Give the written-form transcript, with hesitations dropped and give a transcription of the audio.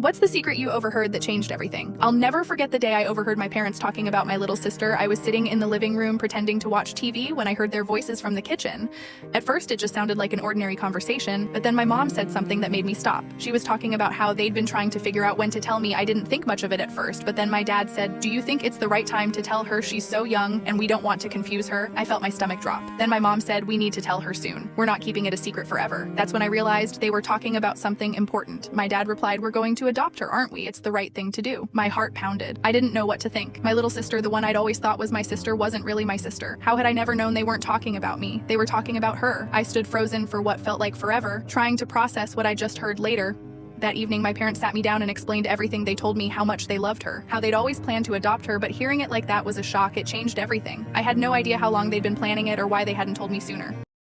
What's the secret you overheard that changed everything? I'll never forget the day I overheard my parents talking about my little sister. I was sitting in the living room pretending to watch TV when I heard their voices from the kitchen. At first, it just sounded like an ordinary conversation, but then my mom said something that made me stop. She was talking about how they'd been trying to figure out when to tell me. I didn't think much of it at first, but then my dad said, "Do you think it's the right time to tell her she's so young and we don't want to confuse her?" I felt my stomach drop. Then my mom said, "We need to tell her soon. We're not keeping it a secret forever." That's when I realized they were talking about something important. My dad replied, "We're going to adopt her, aren't we? It's the right thing to do." My heart pounded. I didn't know what to think. My little sister, the one I'd always thought was my sister, wasn't really my sister. How had I never known they weren't talking about me? They were talking about her. I stood frozen for what felt like forever, trying to process what I just heard later. That evening, my parents sat me down and explained everything. They told me how much they loved her, how they'd always planned to adopt her, but hearing it like that was a shock. It changed everything. I had no idea how long they'd been planning it or why they hadn't told me sooner.